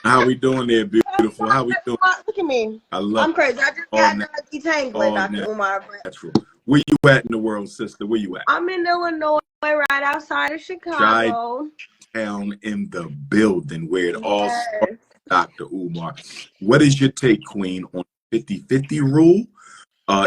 How we doing there, beautiful? How we doing? Look at me. I love I'm crazy. I just got done detangling, Dr. Umar. Natural. Where you at in the world, sister? Where you at? I'm in Illinois, right outside of Chicago. Town in the building where it all starts, Dr. Umar. What is your take, Queen, on 50-50 rule?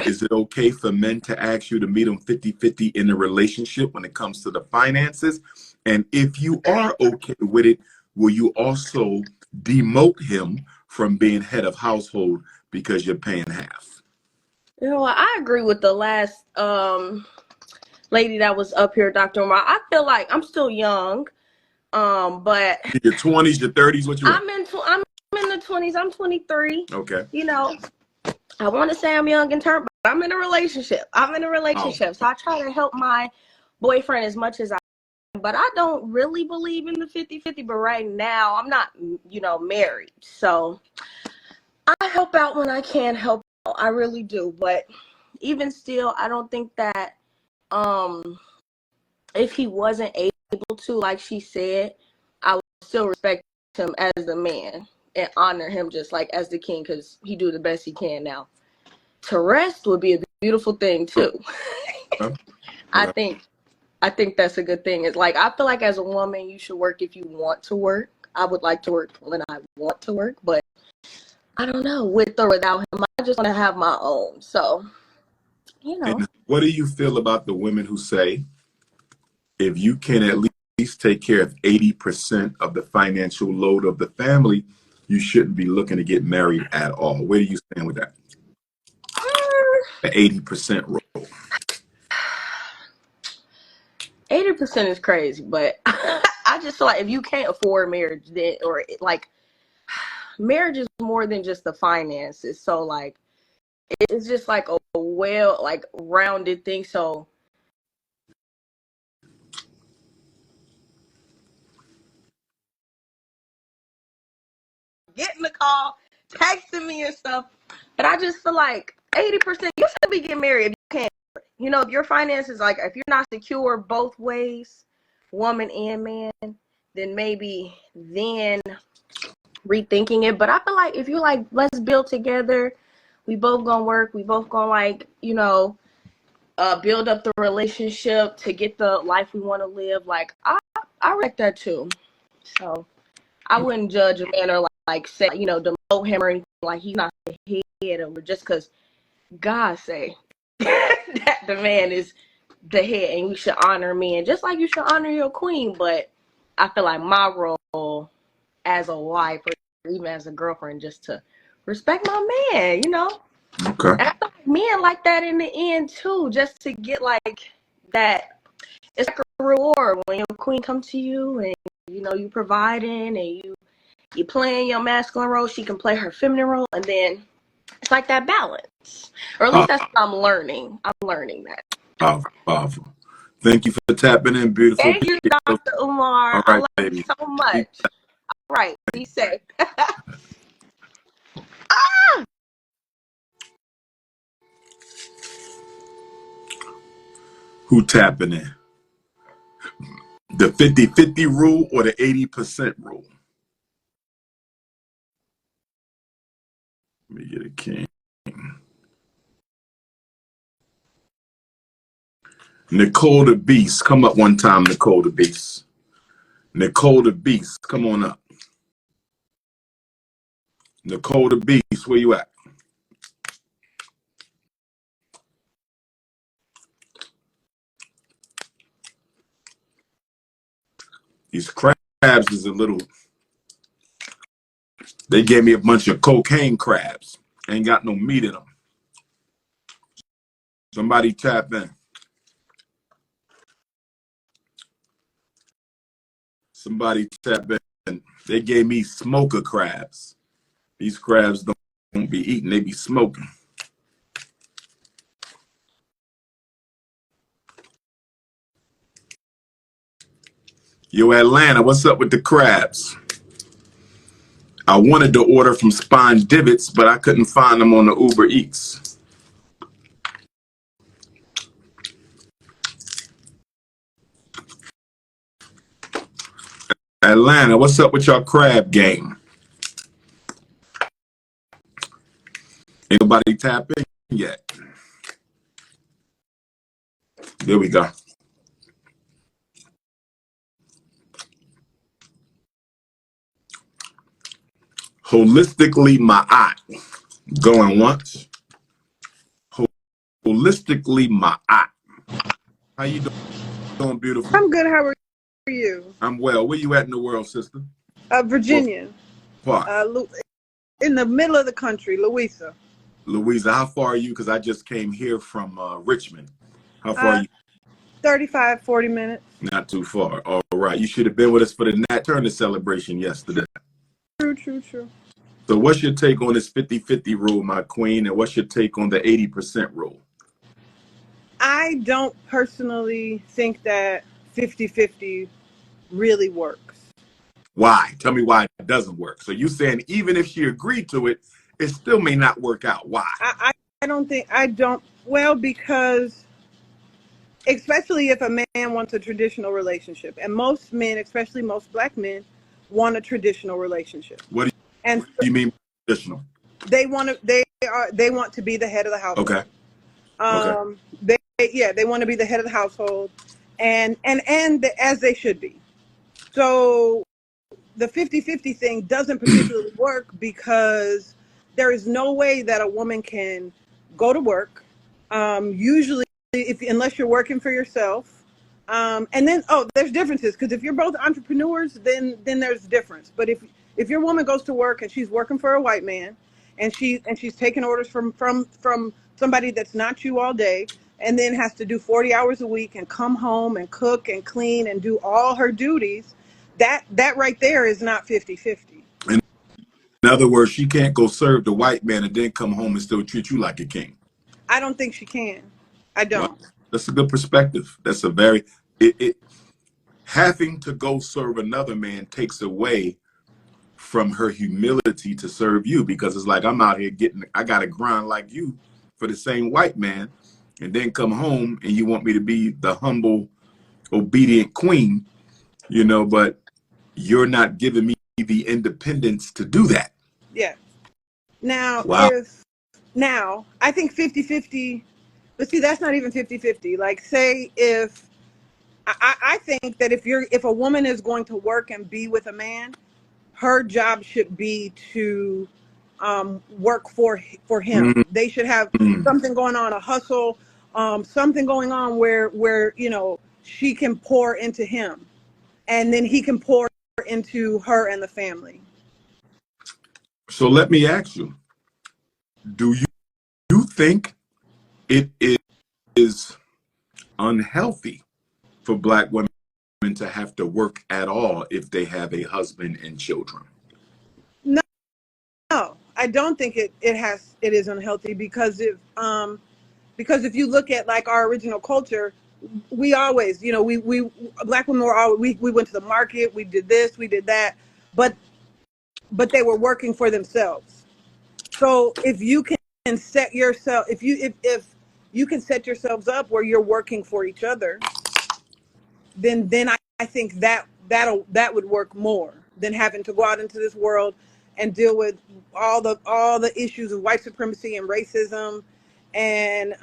Is it okay for men to ask you to meet them 50-50 in a relationship when it comes to the finances? And if you are okay with it, will you also demote him from being head of household because you're paying half? You know what? I agree with the last lady that was up here, Dr. Umar. I feel like I'm still young, but your 20s, your 30s, what you? I'm in the 20s. I'm 23. Okay. You know, I want to say I'm young in term, but I'm in a relationship. So I try to help my boyfriend as much as I can, but I don't really believe in the 50-50. But right now, I'm not, married. So I help out when I can help out. I really do. But even still, I don't think that if he wasn't able to, like she said, I would still respect him as the man and honor him just like as the king, because he do the best he can now. To rest would be a beautiful thing too. I think that's a good thing. It's like, I feel like as a woman, you should work if you want to work. I would like to work when I want to work, but I don't know, with or without him, I just want to have my own. So, And what do you feel about the women who say, if you can at least take care of 80% of the financial load of the family, you shouldn't be looking to get married at all? Where do you stand with that? The 80% rule. 80% is crazy, but I just feel like if you can't afford marriage, then, or like, marriage is more than just the finances. So like, it's just like a rounded thing. So getting the call, texting me and stuff, but I just feel like 80%, you should be getting married if you can't. If your finances, like, if you're not secure both ways, woman and man, then maybe rethinking it. But I feel like if you're like, let's build together, we both gonna work, we both gonna build up the relationship to get the life we want to live. Like, I respect that too. So I wouldn't judge a man or like say, demote him or anything, like he's not the head, or just because God say that the man is the head and you should honor men just like you should honor your queen. But I feel like my role as a wife or even as a girlfriend, just to respect my man, Okay. And I feel like men like that in the end too, just to get like that. It's like a reward when your queen comes to you and you providing and you playing your masculine role, she can play her feminine role, and then it's like that balance. Or at least that's what I'm learning. I'm learning that. Powerful. Thank you for tapping in, beautiful. Thank you, Dr. Umar. All right, I love baby. you so much. All right, be safe. Who tapping in? The 50-50 rule or the 80% rule? Let me get a king. Nicole the Beast. Come up one time, Nicole the Beast. Nicole the Beast, come on up. Nicole the Beast, where you at? These crabs is a little... They gave me a bunch of cocaine crabs. Ain't got no meat in them. Somebody tap in. Somebody tap in. They gave me smoker crabs. These crabs don't be eating, they be smoking. Yo, Atlanta, what's up with the crabs? I wanted to order from Spine Divots, but I couldn't find them on the Uber Eats. Atlanta, what's up with your crab game? Ain't nobody tap in yet. There we go. Holistically Ma'at. Going once. Holistically Ma'at. How you doing, beautiful? I'm good. How are you? I'm well. Where you at in the world, sister? Virginia. What part? In the middle of the country, Louisa. Louisa, how far are you? Because I just came here from Richmond. How far are you? 35, 40 minutes. Not too far. All right. You should have been with us for the Nat Turner celebration yesterday. True. So what's your take on this 50-50 rule, my queen? And what's your take on the 80% rule? I don't personally think that 50-50 really works. Why? Tell me why it doesn't work. So you saying even if she agreed to it, it still may not work out. Why? Well, because especially if a man wants a traditional relationship, and most men, especially most black men, want a traditional relationship. What do And you mean traditional? they want to be the head of the household. Okay. They want to be the head of the household, and as they should be. So the 50-50 thing doesn't particularly work because there is no way that a woman can go to work. Usually, unless you're working for yourself, and then there's differences because if you're both entrepreneurs, then there's difference. But if your woman goes to work and she's working for a white man, and she's taking orders from somebody that's not you all day, and then has to do 40 hours a week and come home and cook and clean and do all her duties, that right there is not 50-50. In other words, she can't go serve the white man and then come home and still treat you like a king. I don't think she can. I don't. Well, that's a good perspective. That's a very having to go serve another man takes away from her humility to serve you, because it's like, I'm out here I got to grind like you for the same white man, and then come home and you want me to be the humble, obedient queen, but you're not giving me the independence to do that. Yeah. Now, wow. I think 50-50, but see, that's not even 50-50. Like, say if, I think that if a woman is going to work and be with a man, her job should be to work for him. Mm-hmm. They should have something going on, a hustle, something going on where she can pour into him, and then he can pour into her and the family. So let me ask you, do you think it is unhealthy for black women to have to work at all if they have a husband and children? No, I don't think it is unhealthy because if you look at like our original culture, we always, we black women were always, we went to the market, we did this, we did that, but they were working for themselves. So if you can set yourself, if you can set yourselves up where you're working for each other, then I think that would work more than having to go out into this world and deal with all the issues of white supremacy and racism, and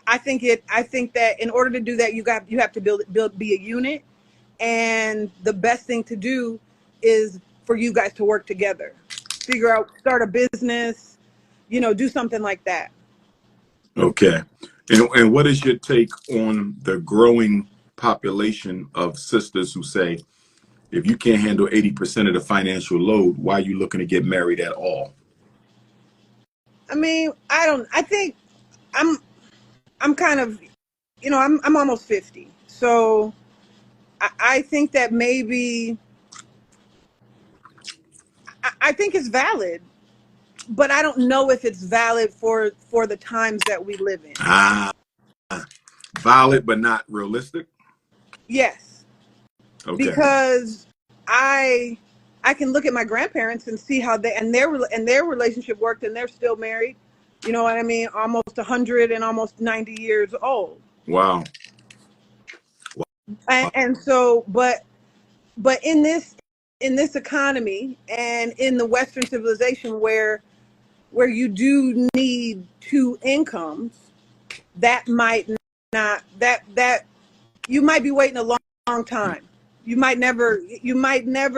I think that in order to do that, you have to be a unit, and the best thing to do is for you guys to work together, start a business, do something like that. Okay. And what is your take on the growing population of sisters who say, if you can't handle 80% of the financial load, why are you looking to get married at all? I mean, I think I'm kind of, I'm almost 50. So I think that maybe, I think it's valid, but I don't know if it's valid for the times that we live in. Valid, but not realistic? Yes. Okay. Because I can look at my grandparents and see how their relationship worked, and they're still married. You know what I mean? Almost 100 and almost 90 years old. Wow. And so, but in this economy and in the Western civilization where where you do need two incomes, that might not, that you might be waiting a long time. You might never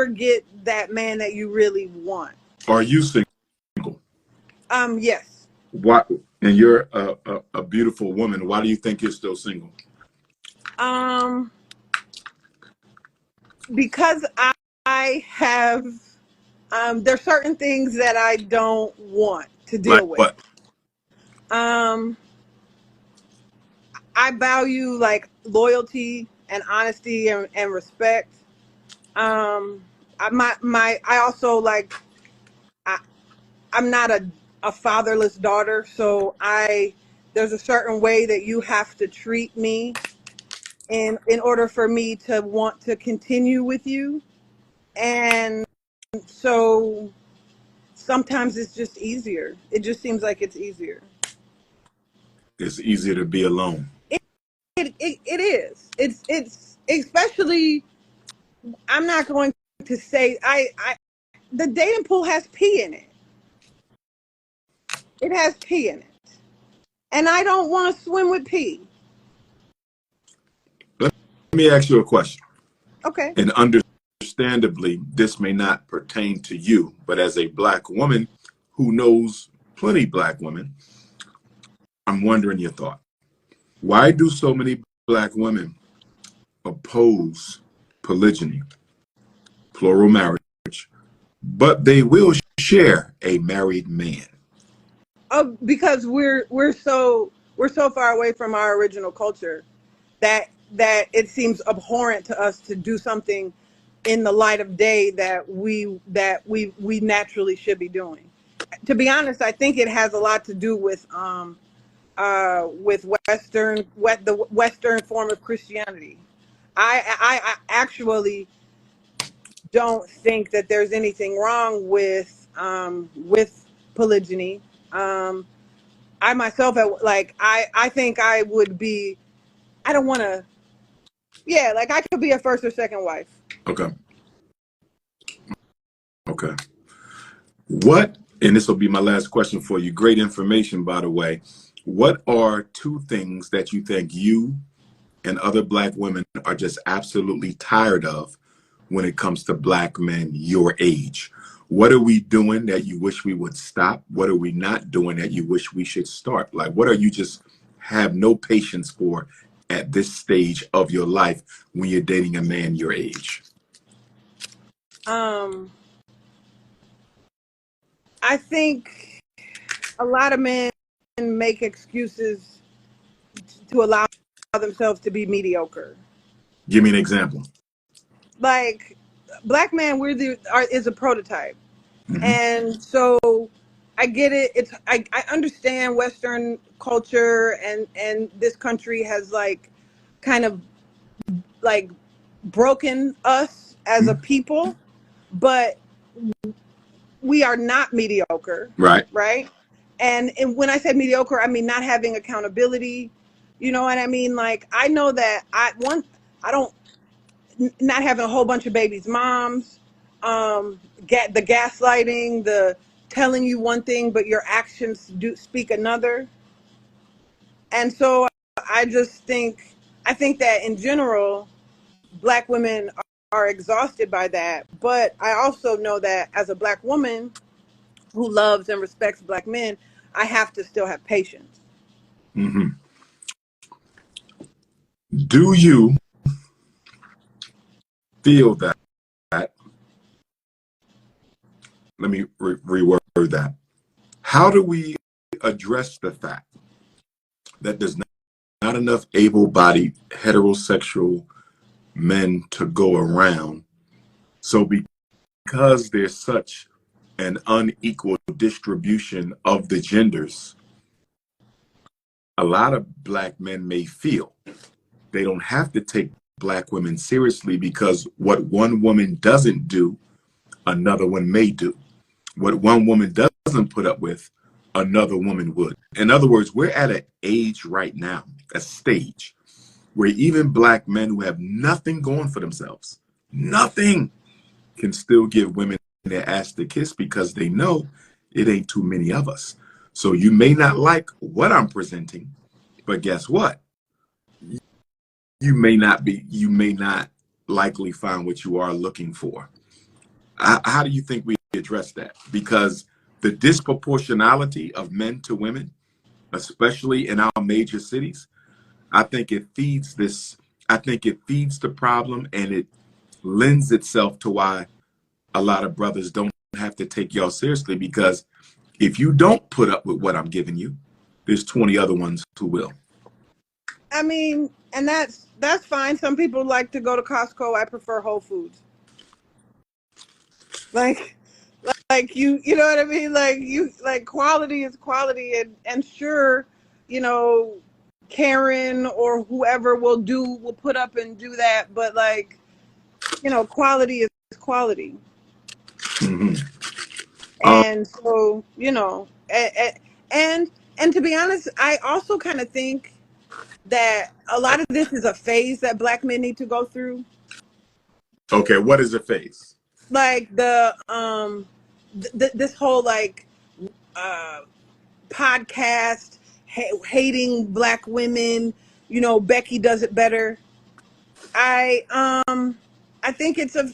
get that man that you really want. Are you single? Yes. Why? And you're a beautiful woman. Why do you think you're still single? Because I have, there's certain things that I don't want to deal Like with. what? I value like loyalty and honesty and respect. I also like, I'm not a fatherless daughter, so there's a certain way that you have to treat me in order for me to want to continue with you. And so sometimes it's just easier. It just seems like it's easier. It's easier to be alone. It is. It's especially, I'm not going to say, the dating pool has pee in it. It has pee in it. And I don't want to swim with pee. Let me ask you a question. Okay. And understandably, this may not pertain to you, but as a Black woman who knows plenty Black women, I'm wondering your thought. Why do so many Black women oppose polygyny, plural marriage, but they will share a married man? Because we're so far away from our original culture that it seems abhorrent to us to do something in the light of day that we naturally should be doing. To be honest, I think it has a lot to do with the Western form of Christianity. I actually don't think that there's anything wrong with polygyny. I myself, I think I would be, I don't want to, yeah, like I could be a first or second wife. Okay. Okay. What, and this will be my last question for you, great information, by the way. What are two things that you think you and other Black women are just absolutely tired of when it comes to Black men your age? What are we doing that you wish we would stop? What are we not doing that you wish we should start? Like, what are you just have no patience for at this stage of your life when you're dating a man your age? I think a lot of men make excuses to allow themselves to be mediocre. Give me an example. Like, Black man, is a prototype. Mm-hmm. And so I get it. I understand Western culture and this country has like kind of like broken us as a people, but we are not mediocre. Right. Right. And when I said mediocre, I mean not having accountability. You know what I mean? Like, I know that not having a whole bunch of babies' moms, get the gaslighting, the telling you one thing but your actions do speak another. And so I think that in general, Black women are exhausted by that. But I also know that as a Black woman who loves and respects Black men, I have to still have patience. Mm-hmm. Do you feel that? Let me reword that. How do we address the fact that there's not enough able-bodied heterosexual men to go around? So because there's such an unequal distribution of the genders, a lot of Black men may feel they don't have to take Black women seriously because what one woman doesn't do, another one may do. What one woman doesn't put up with, another woman would. In other words, we're at an age right now, a stage, where even Black men who have nothing going for themselves, nothing, can still give women their ass to kiss because they know It ain't too many of us. So you may not like what I'm presenting, but guess what? You may not likely find what you are looking for. How do you think we address that? Because the disproportionality of men to women, especially in our major cities, I think it feeds this. I think it feeds the problem, and it lends itself to why a lot of brothers don't have to take y'all seriously, because if you don't put up with what I'm giving you, there's 20 other ones who will. I mean, and that's fine. Some people like to go to Costco. I prefer Whole Foods. Like you know what I mean? Like quality is quality, and sure, you know, Karen or whoever will put up and do that, but like, you know, quality is quality. Mm-hmm. And so, you know, and to be honest, I also kind of think that a lot of this is a phase that Black men need to go through. Okay, what is a phase? Like this whole like uh podcast hating Black women, you know, Becky does it better. I think it's a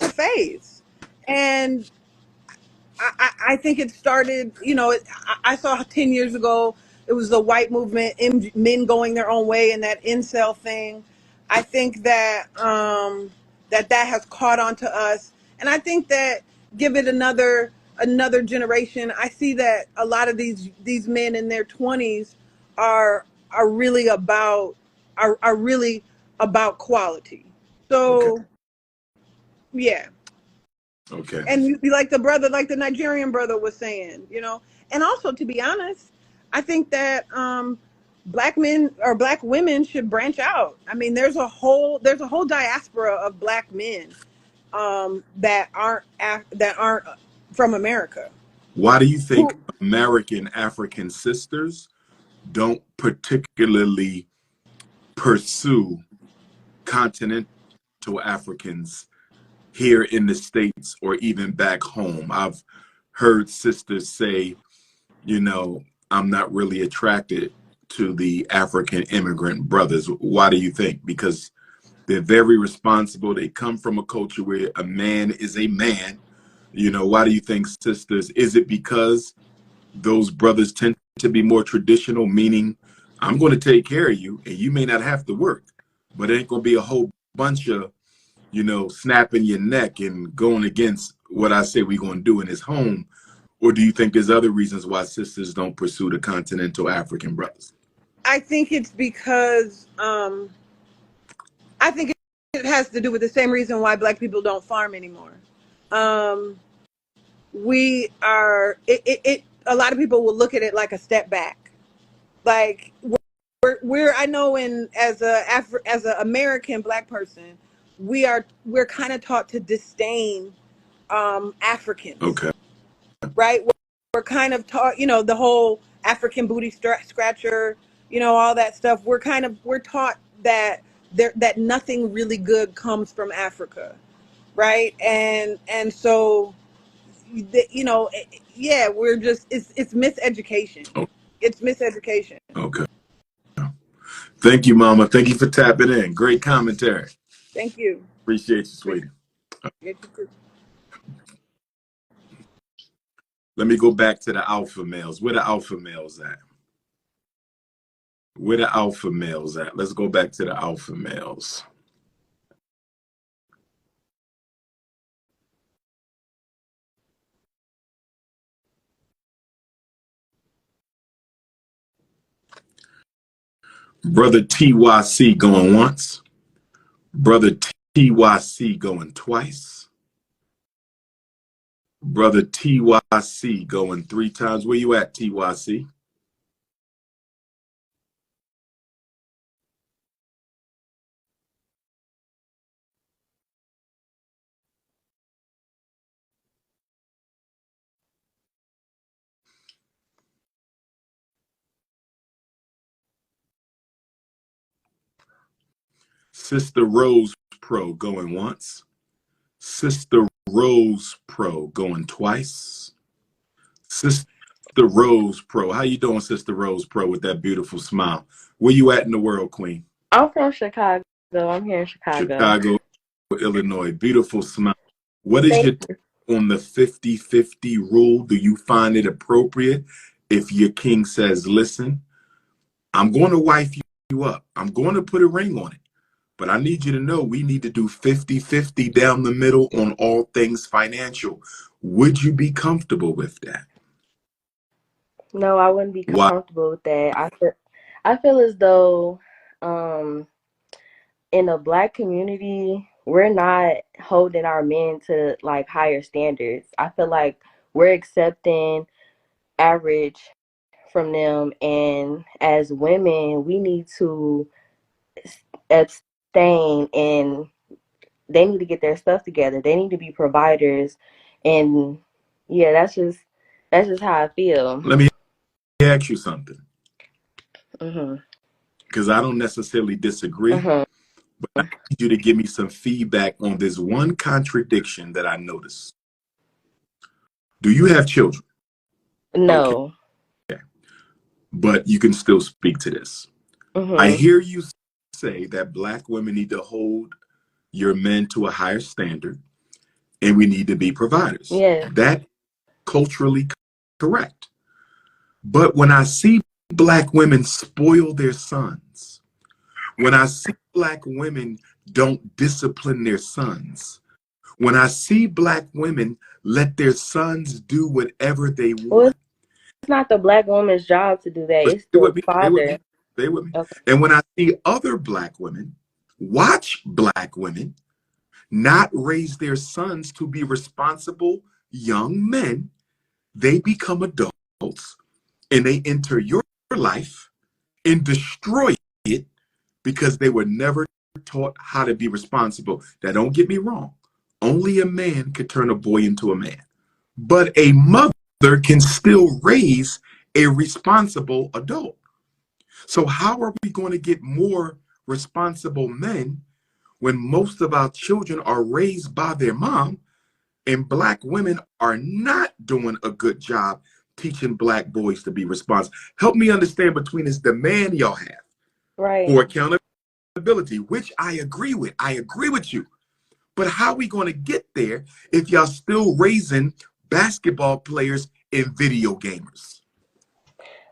phase, and I think it started, you know, I saw 10 years ago, it was the white movement, men going their own way, and that incel thing. I think that that has caught on to us. And I think that give it another generation, I see that a lot of these men in their 20s are really about are really about quality. Okay. So yeah. Okay. And you be like the brother, like the Nigerian brother was saying, you know. And also, to be honest, I think that Black men or Black women should branch out. I mean, there's a whole diaspora of Black men that aren't from America. Why do you think Who American African sisters don't particularly pursue continental Africans here in the States or even back home? I've heard sisters say, you know, I'm not really attracted to the African immigrant brothers. Why do you think? Because they're very responsible. They come from a culture where a man is a man. You know, why do you think, sisters? Is it because those brothers tend to be more traditional, meaning I'm going to take care of you and you may not have to work, but it ain't going to be a whole bunch of, you know, snapping your neck and going against what I say we're going to do in his home? Or do you think there's other reasons why sisters don't pursue the continental African brothers? I think it's because I think it has to do with the same reason why Black people don't farm anymore. Um, we are it a lot of people will look at it like a step back. Like we're I know, in as a American Black person, we're kind of taught to disdain Africans, Okay. right? We're kind of taught, you know, the whole African booty scratcher, you know, all that stuff. We're taught that that nothing really good comes from Africa, right? And so, you know, yeah, we're just it's miseducation. Oh, It's miseducation. okay. Thank you, Mama. Thank you for tapping in. Great commentary. Thank you. Appreciate you, sweetie. Let me go back to the alpha males. Where the alpha males at? Where the alpha males at? Let's go back to the alpha males. Brother TYC going once. Brother TYC going twice. Brother TYC going 3 times. Where you at, TYC? Sister Rose Pro going once. Sister Rose Pro going twice. Sister Rose Pro. How you doing, Sister Rose Pro, with that beautiful smile? Where you at in the world, Queen? I'm from Chicago. I'm here in Chicago. Chicago, Illinois. Beautiful smile. What is Thank your take on the 50-50 rule? Do you find it appropriate if your king says, listen, I'm going to wife you up. I'm going to put a ring on it. But I need you to know we need to do 50-50 down the middle on all things financial. Would you be comfortable with that? No, I wouldn't be Why? comfortable with that. I feel as though um in the Black community, we're not holding our men to like higher standards. I feel like we're accepting average from them, and as women, we need to abstain, and they need to get their stuff together. They need to be providers, and yeah, that's just how I feel. Let me ask you something, Mhm. because I don't necessarily disagree, Mhm. but I need you to give me some feedback on this one contradiction that I noticed. Do you have children? Okay, No. but you can still speak to this. I Mhm. hear you say that Black women need to hold your men to a higher standard and we need to be providers. Yes. That culturally correct. But when I see Black women spoil their sons, when I see Black women don't discipline their sons, when I see Black women let their sons do whatever they Well, want, it's not the Black woman's job to do that. but It's stay the with me, stay with father. me, stay with me. Okay. And when I see other Black women watch Black women not raise their sons to be responsible young men, they become adults and they enter your life and destroy it because they were never taught how to be responsible. Now, don't get me wrong. Only a man could turn a boy into a man, but a mother can still raise a responsible adult. So how are we going to get more responsible men when most of our children are raised by their mom and Black women are not doing a good job teaching Black boys to be responsible? Help me understand between this demand y'all have Right. for accountability, which I agree with. I agree with you. But how are we going to get there if y'all still raising basketball players and video gamers?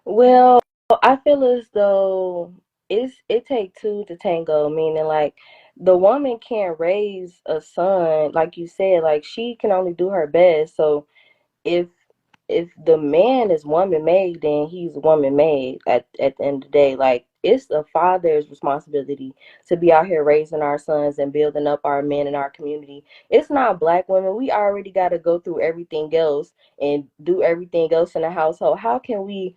Well, I feel as though it take two to tango, meaning like the woman can't raise a son, like you said, like she can only do her best. So if the man is woman made, then he's woman made at the end of the day. Like it's the father's responsibility to be out here raising our sons and building up our men in our community. It's not Black women. We already got to go through everything else and do everything else in the household. How can we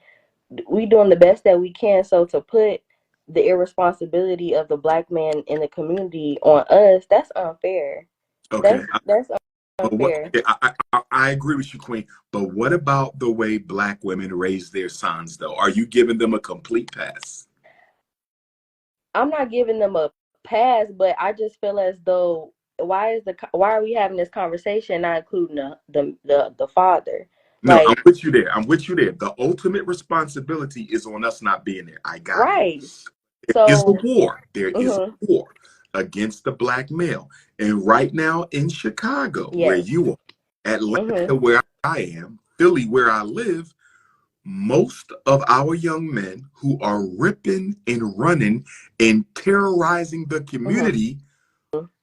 doing the best that we can? So to put the irresponsibility of the Black man in the community on us, that's unfair. Okay, That's but what? unfair. I agree with you, Queen. But what about the way Black women raise their sons, though? Are you giving them a complete pass? I'm not giving them a pass, but I just feel as though why are we having this conversation not including the father? No, I'm Like, with you there. I'm with you there. The ultimate responsibility is on us not being there. I got it. right. There is a So, war. There is mhm, a war against the Black male. And right now in Chicago, where yes. you are, Atlanta, Mhm. where I am, Philly, where I live, most of our young men who are ripping and running and terrorizing the Mhm. community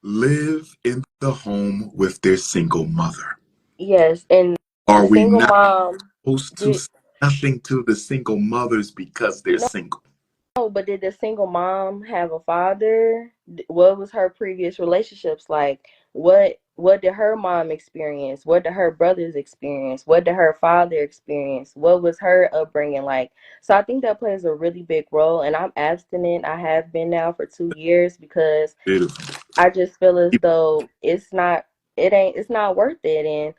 live in the home with their single mother. Yes, and the Are we single not mom supposed to did say nothing to the single mothers because they're single? no, but did the single mom have a father? What was her previous relationships like? What did her mom experience? What did her brothers experience? What did her father experience? What was her upbringing like? So I think that plays a really big role. And I'm abstinent. I have been now for 2 years because Beautiful. I just feel as though it's not worth it. And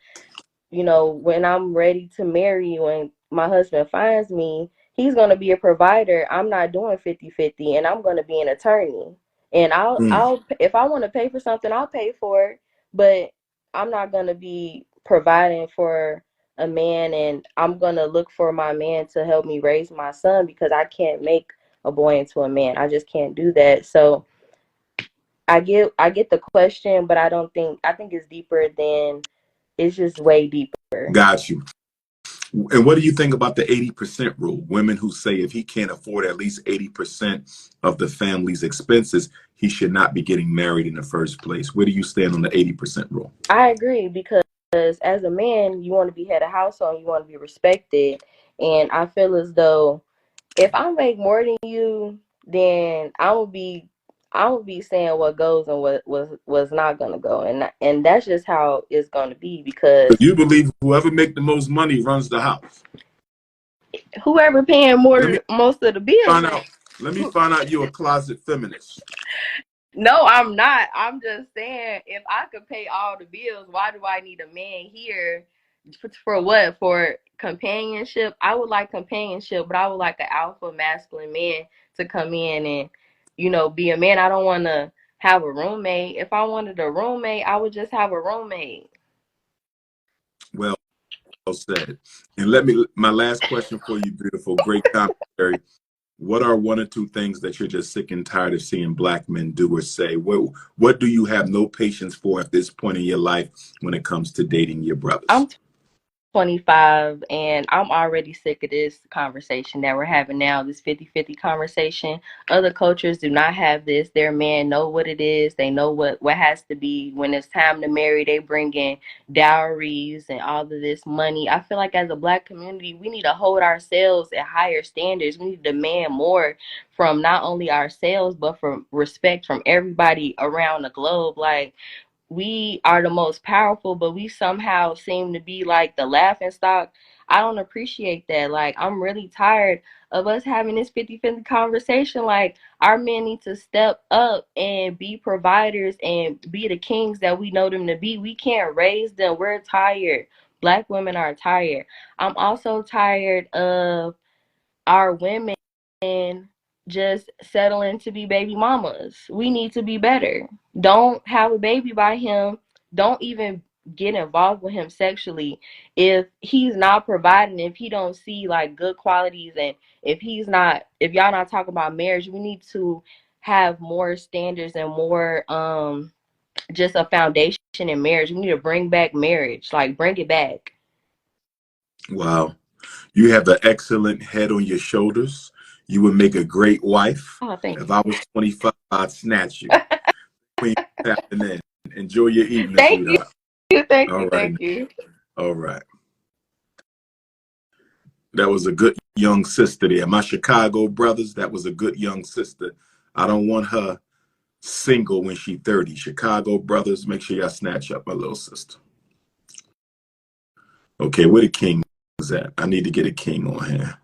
when I'm ready to marry, when my husband finds me, he's going to be a provider. I'm not doing 50-50, and I'm going to be an attorney. And Mm. if I want to pay for something, I'll pay for it, but I'm not going to be providing for a man and I'm gonna look for my man to help me raise my son because I can't make a boy into a man. I just can't do that. So I get the question, but I think it's deeper than it's just way deeper. Got you. And what do you think about the 80% rule? Women who say if he can't afford at least 80% of the family's expenses, he should not be getting married in the first place. Where do you stand on the 80% rule? I agree because as a man, you want to be head of household, you want to be respected, and I feel as though if I make more than you, then I will be saying what goes and what was not gonna go, and that's just how it's gonna be So because you believe whoever make the most money runs the house. whoever paying Let me most of the bills, find out. Let me find out you're a closet feminist. no, I'm not. I'm just saying, if I could pay all the bills, why do I need a man here? For what? For companionship? I would like companionship, but I would like an alpha masculine man to come in and, be a man. I don't want to have a roommate. If I wanted a roommate, I would just have a roommate. Well said. And my last question for you, beautiful, great commentary. What are one or two things that you're just sick and tired of seeing Black men do or say? What do you have no patience for at this point in your life when it comes to dating your brothers? I'm 25 and I'm already sick of this conversation that we're having now, this 50-50 conversation. Other cultures do not have this. Their men know what it is. They know what has to be. When it's time to marry, they bring in dowries and all of this money. I feel like as a Black community, we need to hold ourselves at higher standards. We need to demand more from not only ourselves, but from respect from everybody around the globe. Like, we are the most powerful, but we somehow seem to be like the laughing stock. I don't appreciate that. Like, I'm really tired of us having this 50-50 conversation. Like, our men need to step up and be providers and be the kings that we know them to be. We can't raise them. We're tired. Black women are tired. I'm also tired of our women just settling to be baby mamas. We need to be better. Don't have a baby by him. Don't even get involved with him sexually if he's not providing, if he don't see like good qualities, and if y'all not talking about marriage. We need to have more standards and more just a foundation in marriage. We need to bring back marriage, like bring it back. Wow. You have an excellent head on your shoulders. You would make a great wife. Oh, thank If you. I was 25, I'd snatch you. Queen tapping in. Enjoy your evening, Thank you. sweetheart. Thank All you. right. Thank you. All right. That was a good young sister there. My Chicago brothers, that was a good young sister. I don't want her single when she's 30. Chicago brothers, make sure y'all snatch up my little sister. Okay, where the king is at? I need to get a king on here.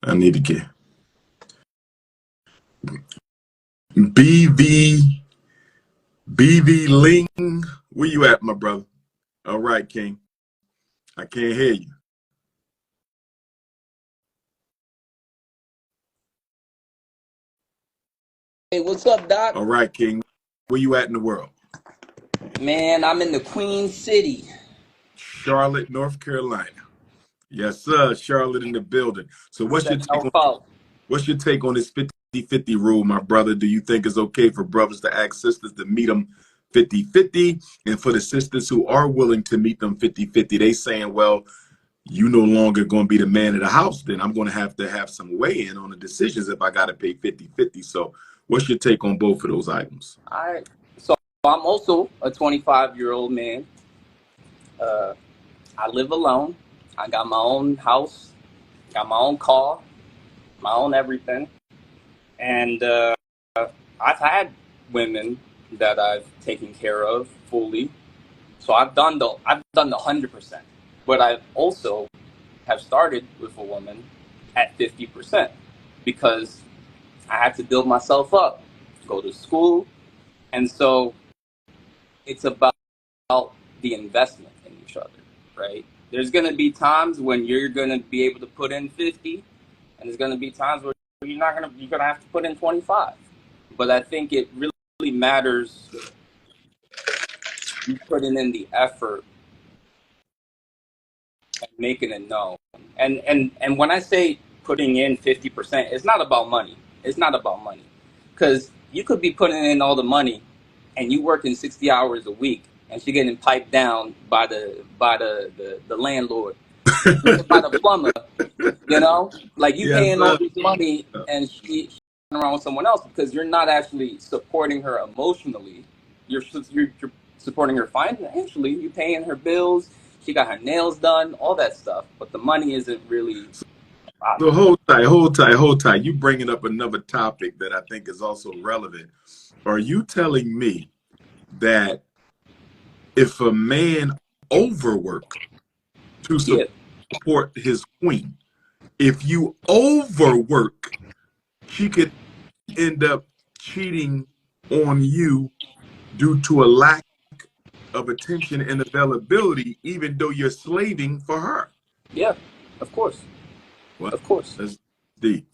I need to get BV Ling. Where you at, my brother? All right, King. I can't hear you. Hey, what's up, Doc? All right, King. Where you at in the world? Man, I'm in the Queen City. Charlotte, North Carolina. Yes, sir. Charlotte in the building. So what's your take on What's your take on this 50-50 rule, my brother? Do you think it's okay for brothers to ask sisters to meet them 50-50? And for the sisters who are willing to meet them 50-50, they saying, well, you no longer going to be the man of the house, then I'm going to have some weigh in on the decisions if I got to pay 50-50. So what's your take on both of those items? All right. So I'm also a 25-year-old man. I live alone. I got my own house, got my own car, my own everything. And I've had women that I've taken care of fully. So I've done the 100%. But I also have started with a woman at 50% because I had to build myself up, go to school. And so it's about the investment in each other, right? There's going to be times when you're going to be able to put in 50, and there's going to be times where you're going to have to put in 25. But I think it really matters you putting in the effort making it known. And when I say putting in 50%, it's not about money. It's not about money, because you could be putting in all the money, and you working 60 hours a week, and she getting piped down by the landlord, by the plumber. You know, like you Yes, paying all sir. this money, and she's around with someone else because you're not actually supporting her emotionally. You're supporting her financially. You're paying her bills. She got her nails done, all that stuff. But the money isn't really. So hold tight. You bringing up another topic that I think is also relevant. Are you telling me that if a man overwork to Yeah, support his queen, if you overwork, she could end up cheating on you due to a lack of attention and availability, even though you're slaving for her? yeah, of course, Well, of course. that's deep.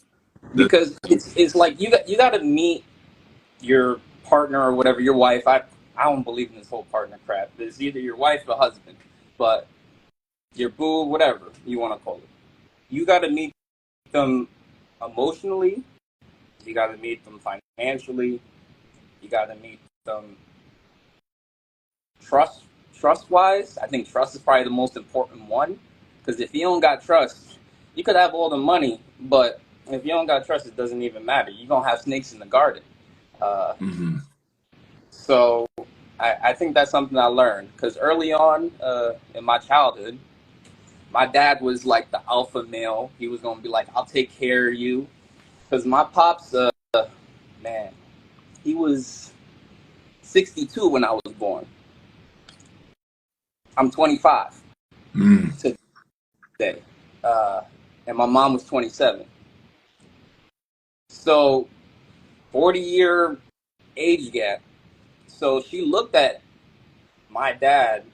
That's Because it's like you got to meet your partner or whatever, your wife. I don't believe in this whole partner crap. It's either your wife or husband, but your boo, whatever you want to call it. You got to meet them emotionally. You got to meet them financially. You got to meet them trust wise. I think trust is probably the most important one, because if you don't got trust, you could have all the money, but if you don't got trust, it doesn't even matter. You're gonna have snakes in the garden. Uh, mm-hmm. so I think that's something I learned, because early on in my childhood, my dad was like the alpha male. He was gonna be like, "I'll take care of you," because my pops, man, he was 62 when I was born. I'm 25 today, and my mom was 27. So 40-year age gap. So she looked at my dad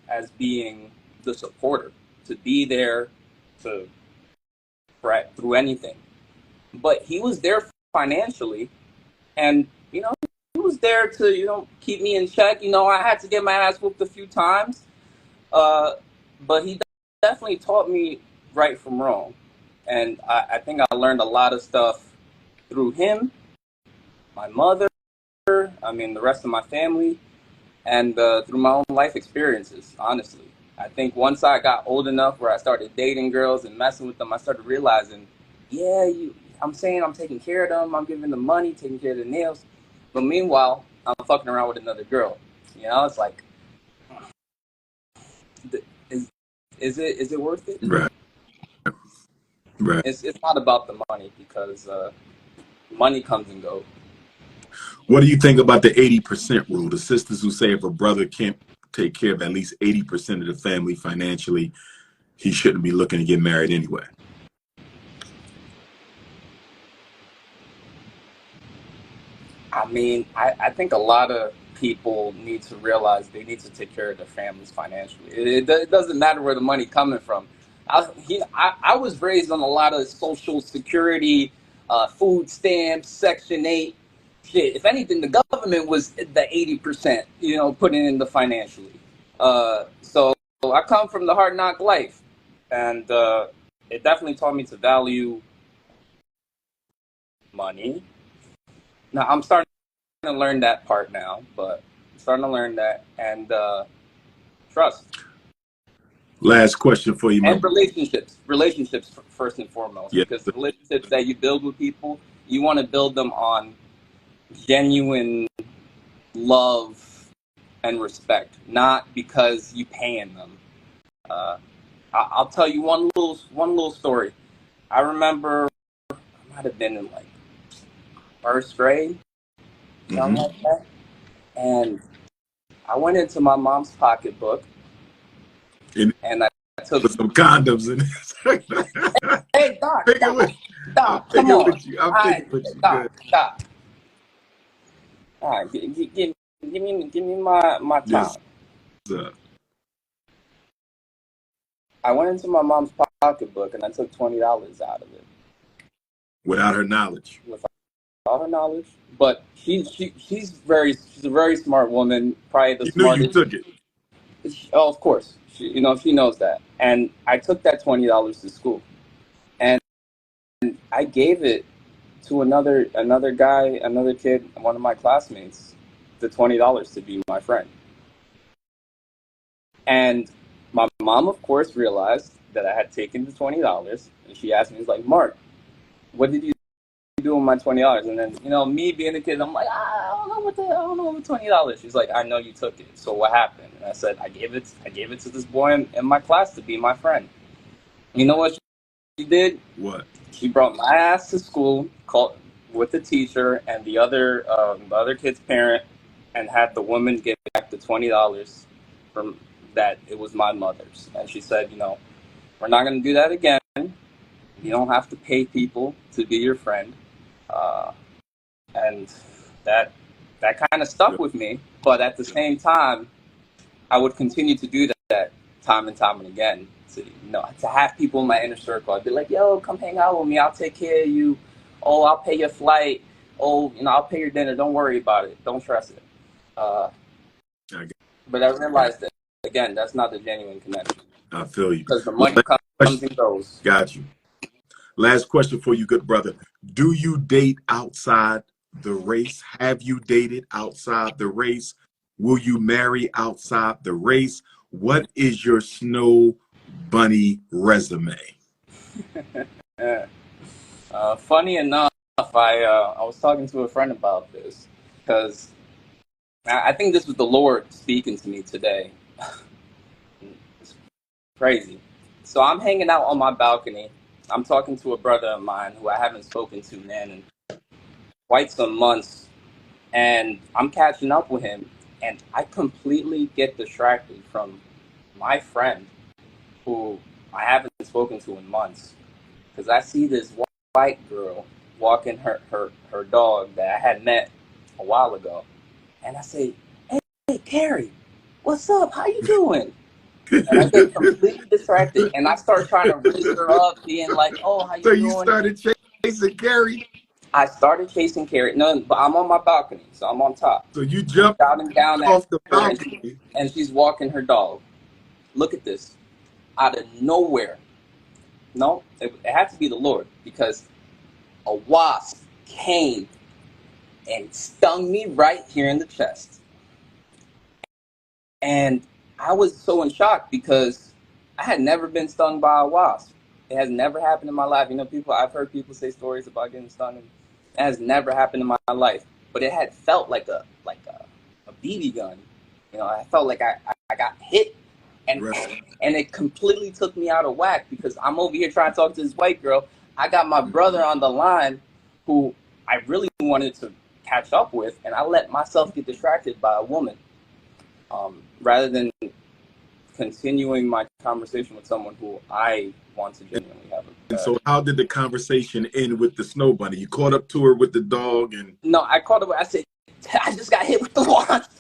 as being the supporter, to be there to through anything. But he was there financially, and he was there to keep me in check. I had to get my ass whooped a few times, but he definitely taught me right from wrong, and I think I learned a lot of stuff through him, my mother, the rest of my family, and through my own life experiences, honestly. I think once I got old enough where I started dating girls and messing with them, I started realizing, yeah, I'm saying I'm taking care of them, I'm giving them money, taking care of their nails, but meanwhile, I'm fucking around with another girl. It's like, is it worth it? Right. Right. It's not about the money, because money comes and goes. What do you think about the 80% rule? The sisters who say if a brother can't take care of at least 80% of the family financially, he shouldn't be looking to get married anyway. I think a lot of people need to realize they need to take care of their families financially. It doesn't matter where the money coming from. I was raised on a lot of Social Security, food stamps, Section 8. Shit, if anything, the government was the 80%, putting in the financially. So I come from the hard knock life, and it definitely taught me to value money. Now I'm starting to learn that part now, but I'm starting to learn that, and trust. Last question for you, And man. relationships first and foremost, Yeah. because the relationships that you build with people, you want to build them on genuine love and respect, not because you paying them. I'll tell you one little story. I remember I might have been in like first grade, something like that, and I went into my mom's pocketbook, and I took. Put some condoms in it. Hey, Doc, Take it with, I'll Doc, take come it on. with you. I'll All take right, it with you. Good. Doc. All right, give me my time. Yes, sir. I went into my mom's pocketbook and I took $20 out of it Without her knowledge. without her knowledge. But she's a very smart woman, probably the You knew you smartest. took it. Oh, of course. She knows that. And I took that $20 to school, and I gave it to another guy, another kid, one of my classmates, the $20 to be my friend. And my mom, of course, realized that I had taken the $20, and she asked me, "It's like, Mark, what did you do with my $20?" And then, me being a kid, I'm like, I don't know what $20. She's like, "I know you took it. So what happened?" And I said, I gave it to this boy in my class to be my friend. You know what she did? What? She brought my ass to school, called with the teacher and the other kid's parent, and had the woman give back the $20 from that it was my mother's. And she said, we're not going to do that again. You don't have to pay people to be your friend. And that kind of stuck with me. But at the same time, I would continue to do that time and time and again. To have people in my inner circle. I'd be like, "Yo, come hang out with me. I'll take care of you. Oh, I'll pay your flight. Oh, I'll pay your dinner. Don't worry about it. Don't stress it." But I realized that, again, that's not the genuine connection. I feel you. Because the money comes and goes. Got you. Last question for you, good brother. Do you date outside the race? Have you dated outside the race? Will you marry outside the race? What is your snow bunny resume? Funny enough, I was talking to a friend about this because I think this was the Lord speaking to me today. It's crazy. So I'm hanging out on my balcony. I'm talking to a brother of mine who I haven't spoken to, man, in quite some months. And I'm catching up with him. And I completely get distracted from my friend who I haven't spoken to in months. Because I see this white girl walking her dog that I had met a while ago. And I say, hey, Carrie, what's up? How you doing? And I get completely distracted. And I start trying to raise her up, being like, oh, how you doing? So you started chasing Carrie? I started chasing Carrie. No, but I'm on my balcony, so I'm on top. So you jumped down off the balcony. And she's walking her dog. Look at this. Out of nowhere. No, it had to be the Lord, because a wasp came and stung me right here in the chest. And I was so in shock because I had never been stung by a wasp. It has never happened in my life. I've heard people say stories about getting stung, and it has never happened in my life. But it had felt like a BB gun. I felt like I got hit. And it completely took me out of whack because I'm over here trying to talk to this white girl. I got my brother on the line who I really wanted to catch up with, and I let myself get distracted by a woman rather than continuing my conversation with someone who I want to genuinely have. And so how did the conversation end with the snow bunny? You caught up to her with the dog? And no, I caught up. I said, I just got hit with the wasp.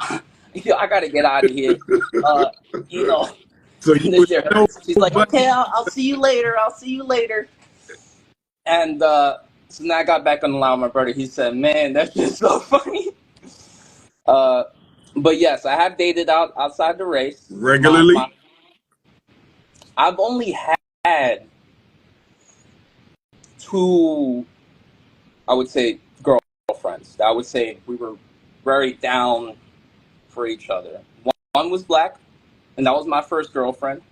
I gotta get out of here. So she's like, okay, I'll see you later. I'll see you later. And so now I got back on the line with my brother. He said, man, that's just so funny. But yes, I have dated outside the race. Regularly? I've only had 2, I would say, girlfriends. I would say we were very down for each other. One was black, and that was my first girlfriend.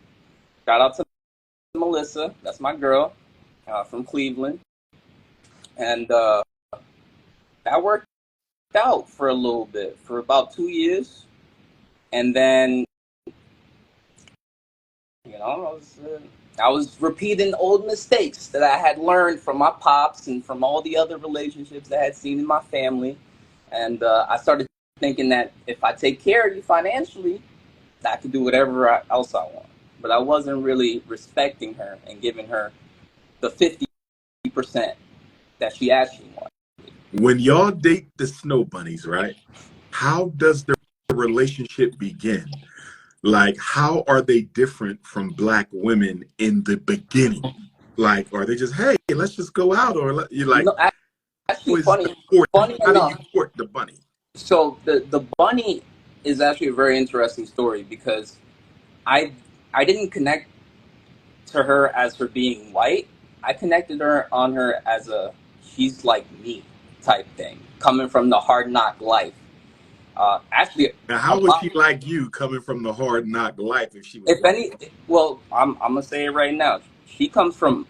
Shout out to Melissa. That's my girl from Cleveland. And that worked out for a little bit, for about 2 years. And then, I was repeating old mistakes that I had learned from my pops and from all the other relationships I had seen in my family. And I started thinking that if I take care of you financially, I could do whatever else I want. But I wasn't really respecting her and giving her the 50% that she actually wanted. When y'all date the snow bunnies, right? How does the relationship begin? Like, how are they different from black women in the beginning? Like, are they just, hey, let's just go out? Or you're like, actually, funny how enough, do you court the bunny? So the bunny is actually a very interesting story because I I didn't connect to her as her being white. I connected her on her as a she's like me type thing, coming from the hard knock life. Actually, Now, a how was lot. she like you coming from the hard knock life if she was If white? any, well, I'm gonna say it right now. She comes from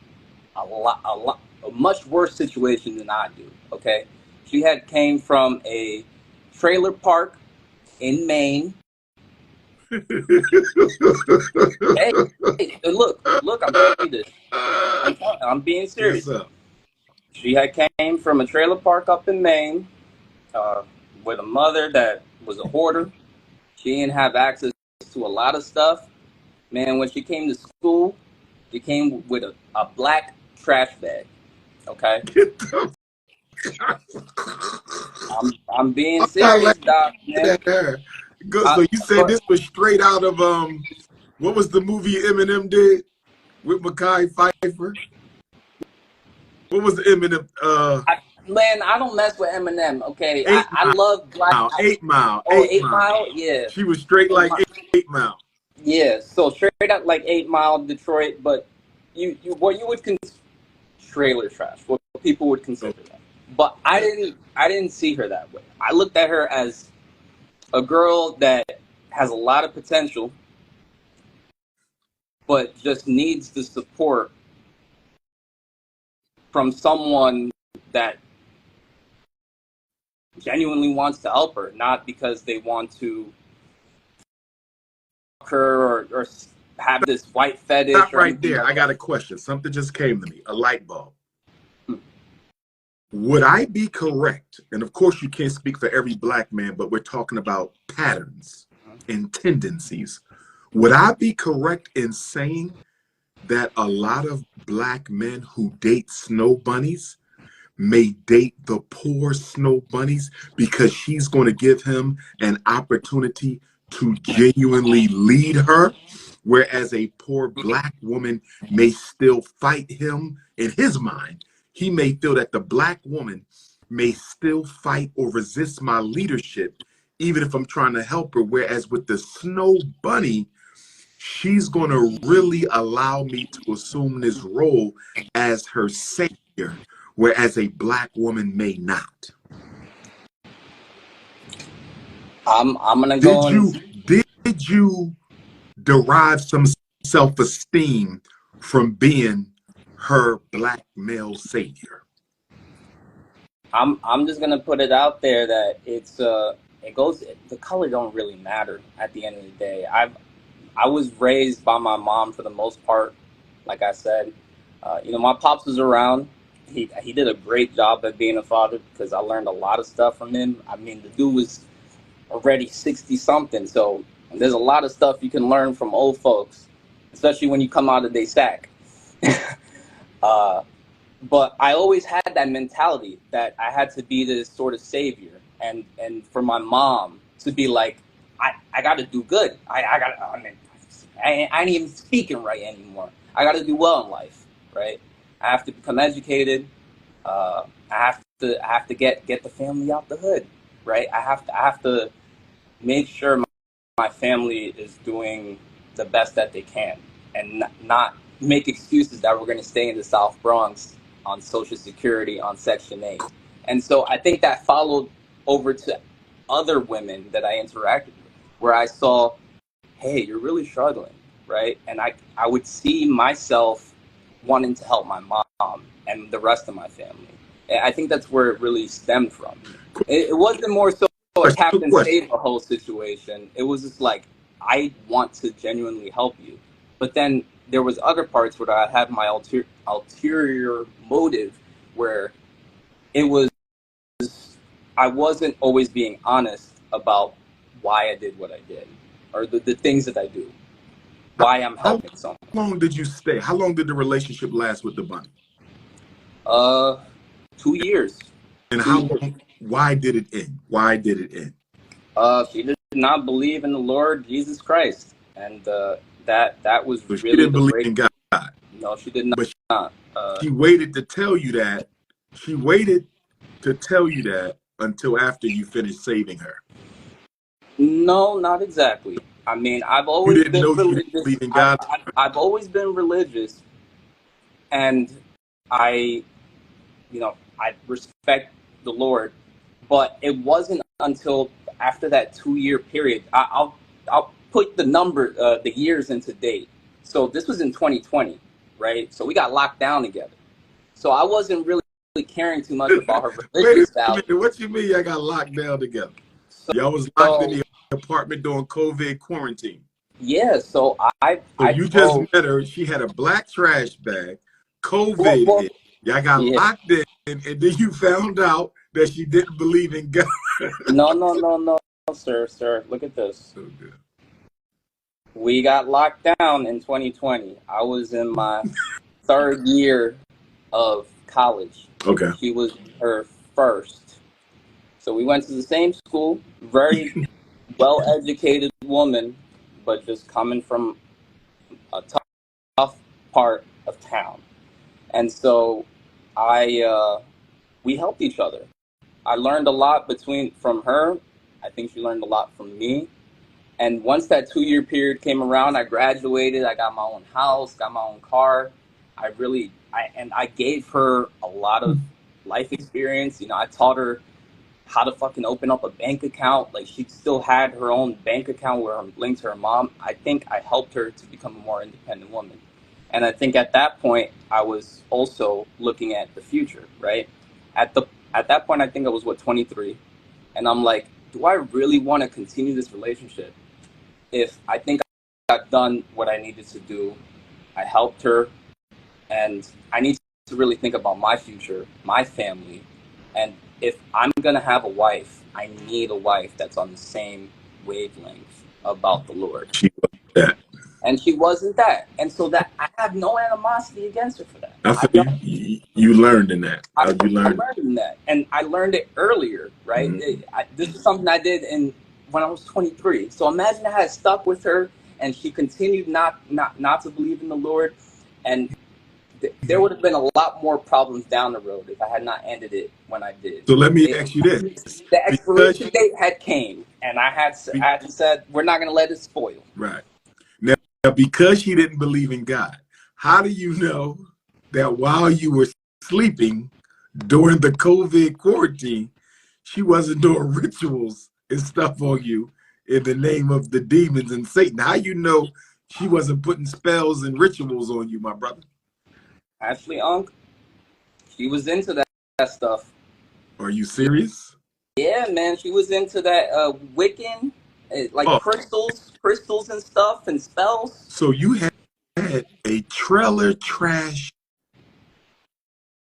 a much worse situation than I do. Okay, she had came from a trailer park in Maine. Hey, look, I'm telling you this. I'm being Yes, serious. sir. She had came from a trailer park up in Maine uh, with a mother that was a hoarder. She didn't have access to a lot of stuff. Man, when she came to school, she came with a black trash bag. Okay, Get the I'm being I'm not serious, laughing Doc. Man, at her. Good. I, So you said but this was straight out of what was the movie Eminem did with Mekhi Phifer? What was the Eminem man, I don't mess with Eminem. Okay, Eight I love black. Mile, 8 Mile, Oh, 8 Mile. 8 Mile, yeah, She was straight 8 like Mile, eight Mile. yeah. So straight up like 8 Mile, Detroit, but you what you would consider trailer trash. What people would Oh, consider that. But yeah. I didn't see her that way. I looked at her as a girl that has a lot of potential, but just needs the support from someone that genuinely wants to help her, not because they want to fuck her or have this white fetish Stop or right anything there. like I got a question. Something just came to me. A light bulb. Would I be correct? And of course, you can't speak for every black man, but we're talking about patterns and tendencies. Would I be correct in saying that a lot of black men who date snow bunnies may date the poor snow bunnies because she's going to give him an opportunity to genuinely lead her, whereas a poor black woman may still fight him in his mind. He may feel that the black woman may still fight or resist my leadership, even if I'm trying to help her. Whereas with the snow bunny, she's going to really allow me to assume this role as her savior, whereas a black woman may not. I'm gonna go Did and you did you derive some self-esteem from being her black male savior? I'm just gonna put it out there that it goes the color don't really matter at the end of the day. I was raised by my mom for the most part. Like I said, my pops was around. He did a great job at being a father because I learned a lot of stuff from him. I mean, the dude was already 60 something, so there's a lot of stuff you can learn from old folks, especially when you come out of their sack. uh, but I always had that mentality that I had to be this sort of savior, and for my mom to be like, I got to do good. I got. I mean, I ain't even speaking right anymore. I got to do well in life, right? I have to become educated. I have to get the family out the hood, right? I have to make sure my family is doing the best that they can, and not make excuses that we're going to stay in the South Bronx on Social Security on Section 8. And so I think that followed over to other women that I interacted with, where I saw, hey, you're really struggling, right? And I would see myself wanting to help my mom and the rest of my family. And I think that's where it really stemmed from. It wasn't more so a Question, Captain question. Save a whole situation. It was just like, I want to genuinely help you. But then there was other parts where I had my ulterior motive where it was, I wasn't always being honest about why I did what I did or the things that I do, why I'm How helping someone. long did you stay? How long did the relationship last with the bunny? Uh, 2 years. And Two how years. long? Why did it end? Why did it end? She did not believe in the Lord Jesus Christ, and that was So she really didn't the believe break. in God, No, she did but not. she waited to tell you that. She waited to tell you that until after you finished saving her. No, not exactly. I mean, I've You always didn't been know she didn't religious. believe in God? I've always been religious, and I, I respect the Lord. But it wasn't until after that 2 year period. I'll put the years into date. So this was in 2020, right? So we got locked down together. So I wasn't really caring too much about her Wait religious a minute. values. What you mean y'all got locked down together? So, Y'all was locked in so the apartment during COVID quarantine. yeah, so So I you just drove. met her. She had a black trash bag. COVID Well, hit. Y'all got yeah. locked in, and then you found out that she didn't believe in God. No, no, no, no, sir. Look at this. So good. We got locked down in 2020. I was in my third year of college. Okay. She was in her first. So we went to the same school, very well educated woman, but just coming from a tough part of town. And so we helped each other. I learned a lot from her. I think she learned a lot from me. And once that 2 year period came around, I graduated. I got my own house, got my own car. I gave her a lot of life experience. I taught her how to fucking open up a bank account. Like, she still had her own bank account where I'm linked to her mom. I think I helped her to become a more independent woman. And I think at that point, I was also looking at the future, right? At that point, I think I was 23, and I'm like, do I really want to continue this relationship? If I think I've done what I needed to do, I helped her, and I need to really think about my future, my family, and if I'm gonna have a wife, I need a wife that's on the same wavelength about the Lord. She was that. And she wasn't that, and so that I have no animosity against her for that. I I feel don't. you learned in that. I You learned. learned that, and I learned it earlier, right? Mm-hmm. This is something I did when I was 23. So imagine I had stuck with her, and she continued not to believe in the Lord, and there would have been a lot more problems down the road if I had not ended it when I did. So let me ask you this: The because expiration date had came, and I had said we're not going to let it spoil. right now, because she didn't believe in God, how do you know that while you were sleeping during the COVID quarantine, she wasn't doing rituals and stuff on you in the name of the demons and Satan? How you know she wasn't putting spells and rituals on you, my brother? Actually, she was into that stuff. Are you serious? Yeah, man, she was into that Wiccan, like crystals and stuff and spells. So you had a trailer trash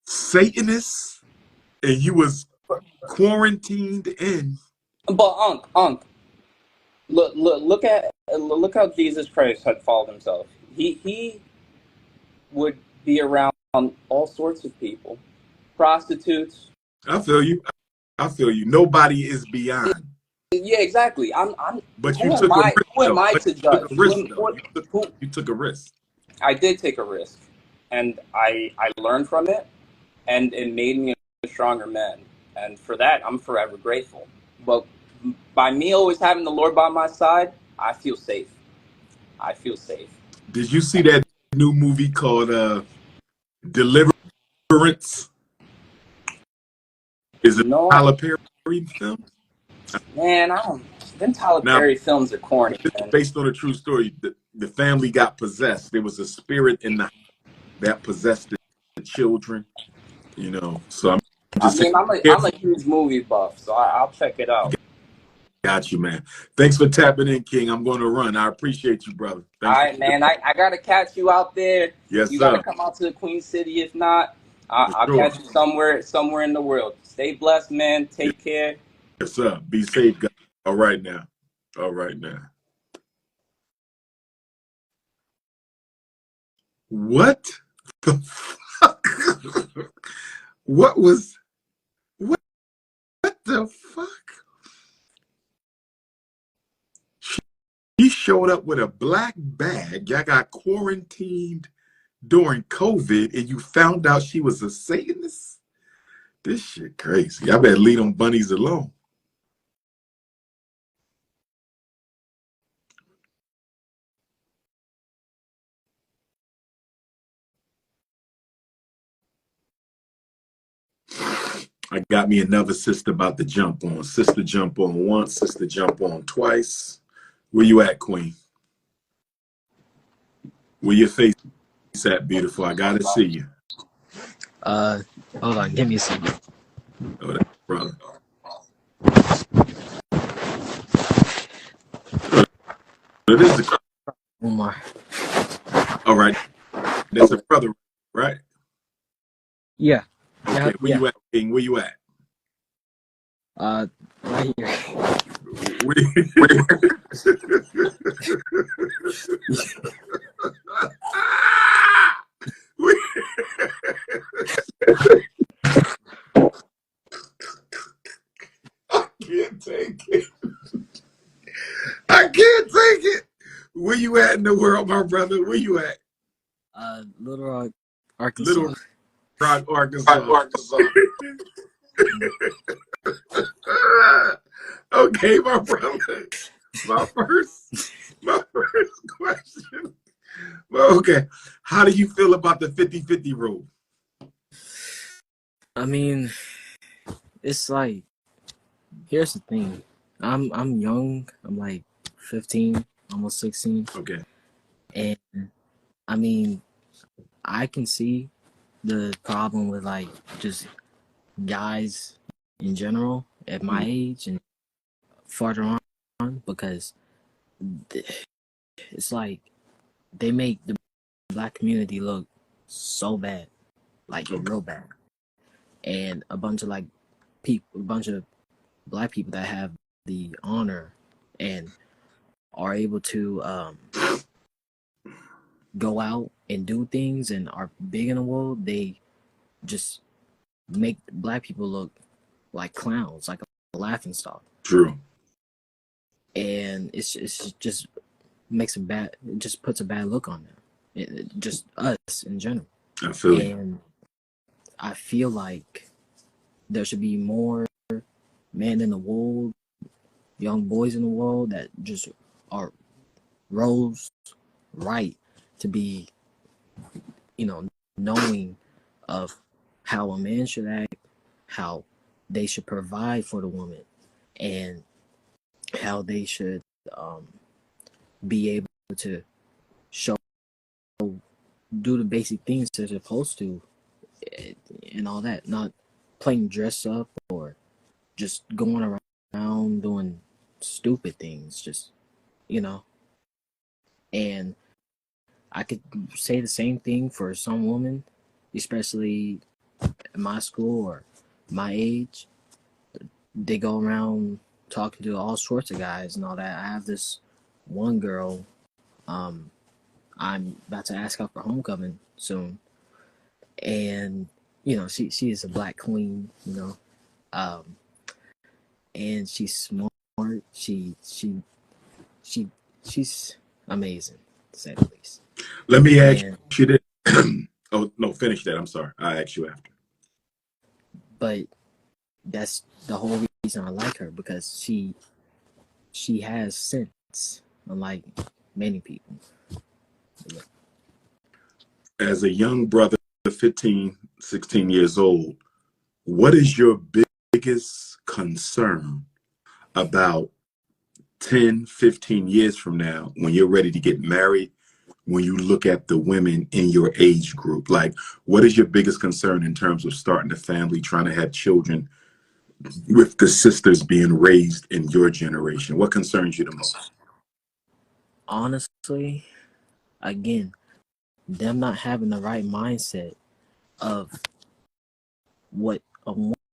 Satanist, and you was quarantined in. But look how Jesus Christ had followed himself. He would be around all sorts of people, prostitutes. I feel you. I feel you. Nobody is beyond. Yeah, exactly. But you Who am took a I? risk, Who am though. I But to you took judge? a risk, though. Who? You took a risk. I did take a risk, and I learned from it, and it made me a stronger man. And for that, I'm forever grateful. But by me always having the Lord by my side, I feel safe. I feel safe. Did you see that new movie called Deliverance? Is it No, a Tyler Perry film? man, I don't. Them Tyler Now, Perry films are corny, this is man. based on a true story. The family got possessed. There was a spirit in the that possessed the children. So I'm just saying. I'm a huge movie buff, so I'll check it out. Got you, man. Thanks for tapping in, King. I'm going to run. I appreciate you, brother. All Thanks. right, man. I gotta catch you out there. Yes, You sir. gotta come out to the Queen City. If not, I'll Sure. catch you somewhere in the world. Stay blessed, man. Take care. Yes, sir. Be safe, guys. All right now. All right now. What the fuck? What the fuck? He showed up with a black bag. Y'all got quarantined during COVID, and you found out she was a Satanist? This shit crazy. I better leave them bunnies alone. I got me another sister about to jump on. Sister jump on once, sister jump on twice. Where you at, Queen? Where your face at, beautiful? I gotta see you. Hold on, give me a second. Oh, that's brother. Oh, it is the Umar. all right. That's a brother, right? Yeah. Okay, where Yeah. you at, King? Where you at? Right here. I can't take it. I can't take it. Where you at in the world, my brother? Where you at? Little Rock, Arkansas. Little Rock, Arkansas. Okay, my brother. My first question. Well, okay. How do you feel about the 50-50 rule? I mean, it's like, here's the thing. I'm young. I'm like 15, almost 16. Okay. And I mean, I can see the problem with like just guys in general at my age and farther on, because it's like they make the black community look so bad, like real bad. And a bunch of like people, a bunch of black people that have the honor and are able to go out and do things and are big in the world, they just make black people look like clowns, like a laughing stock. True. And it's just makes a bad, it just puts a bad look on them. Just us in general. I feel you. And I feel like there should be more men in the world, young boys in the world that just are rose right to be, knowing of how a man should act, how they should provide for the woman, and how they should be able to do the basic things they're supposed to, and all that. Not playing dress up or just going around doing stupid things, just, And I could say the same thing for some women, especially in my school or my age. They go around talking to all sorts of guys and all that. I have this one girl, I'm about to ask out for homecoming soon. And, she is a black queen, and she's smart. She's amazing, to say the least. Let me ask you this. Oh, no, finish that. I'm sorry. I'll ask you after. But that's the whole reason I like her, because she has sense, unlike many people. As a young brother, 15, 16 years old, what is your biggest concern about 10, 15 years from now when you're ready to get married, when you look at the women in your age group? Like, what is your biggest concern in terms of starting a family, trying to have children with the sisters being raised in your generation? What concerns you the most? Honestly, again, them not having the right mindset of what a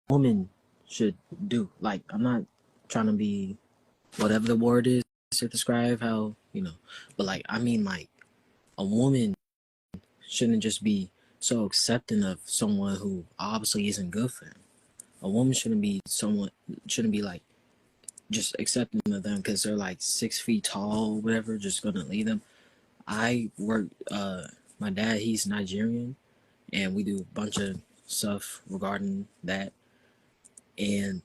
woman should do. Like, I'm not trying to be whatever the word is to describe how, but like, I mean, like, a woman shouldn't just be so accepting of someone who obviously isn't good for them. A woman shouldn't be like just accepting of them because they're like 6 feet tall or whatever, just gonna leave them. I work, my dad, he's Nigerian, and we do a bunch of stuff regarding that. And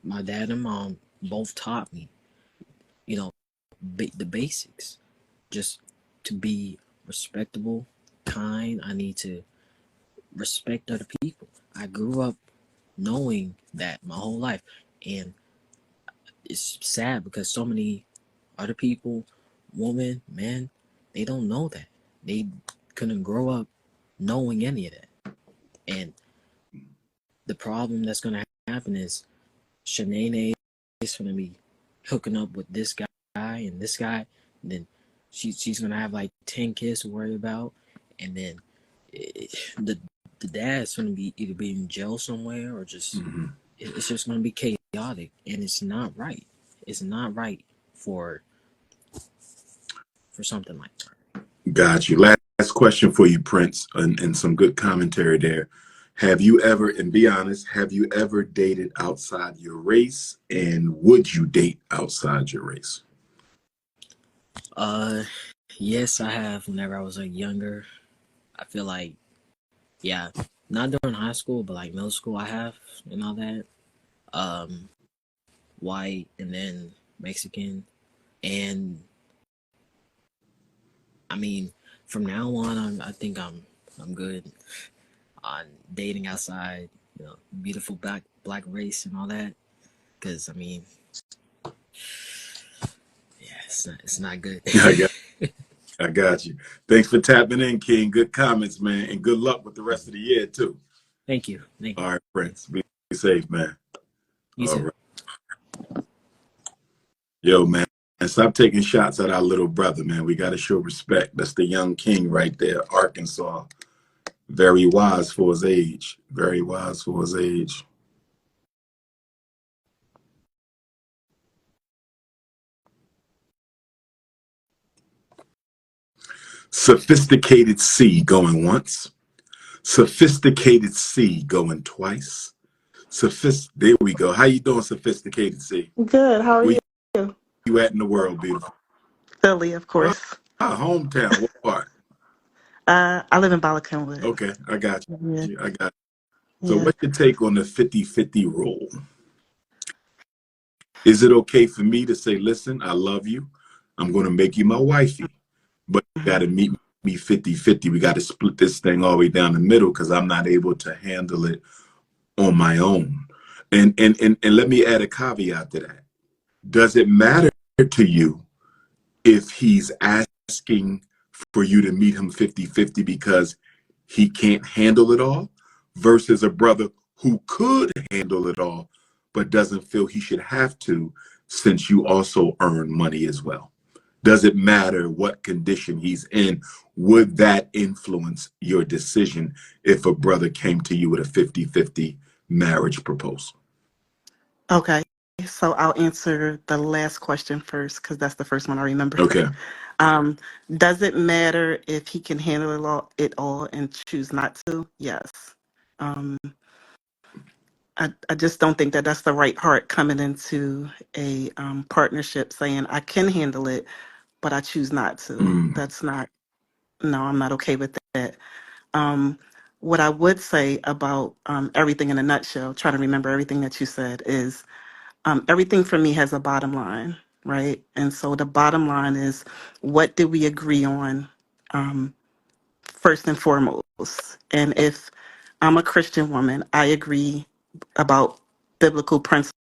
my dad and mom both taught me, the basics, just to be respectable, kind. I need to respect other people. I grew up knowing that my whole life. And it's sad because so many other people, women, men, they don't know that. They couldn't grow up knowing any of that. And the problem that's going to happen is Shanae is going to be hooking up with this guy and this guy. And then she's going to have like 10 kids to worry about. And then the dad's going to be either be in jail somewhere or just, it's just going to be chaotic. And it's not right. It's not right for something like that. Got you. Last question for you, Prince, and some good commentary there. Have you ever, and be honest, have you ever dated outside your race? And would you date outside your race? Yes, I have. Whenever I was like younger, I feel like, yeah, not during high school, but like middle school, I have and all that. White and then Mexican, and I mean, from now on, I think I'm good on dating outside, beautiful black race and all that. Because I mean, yeah, it's not good. I got you. Thanks for tapping in, King. Good comments, man, and good luck with the rest of the year too. Thank you. All right, Prince. Be safe, man. You too. Right. Yo, man. And stop taking shots at our little brother, man. We got to show respect. That's the young king right there, Arkansas. Very wise for his age. Very wise for his age. Sophisticated C going once. Sophisticated C going twice. There we go. How you doing, Sophisticated C? Good. How are you? Where you at in the world, beautiful? Philly, of course. Hometown. What part? I live in Balakenwood. Okay, I got you. Yeah. I got you. So Yeah. what's your take on the 50-50 rule? Is it okay for me to say, listen, I love you. I'm going to make you my wifey. But you got to meet me 50-50. We got to split this thing all the way down the middle because I'm not able to handle it on my own. And let me add a caveat to that. Does it matter to you if he's asking for you to meet him 50-50 because he can't handle it all versus a brother who could handle it all but doesn't feel he should have to since you also earn money as well? Does it matter what condition he's in? Would that influence your decision if a brother came to you with a 50-50 marriage proposal? Okay. So I'll answer the last question first because that's the first one I remember. Okay. Does it matter if he can handle it all and choose not to? Yes. I just don't think that that's the right part coming into a partnership saying I can handle it, but I choose not to. That's not, no, I'm not okay with that. What I would say about everything in a nutshell, trying to remember everything that you said, is everything for me has a bottom line, right? And so the bottom line is, what did we agree on first and foremost? And if I'm a Christian woman, I agree about biblical principles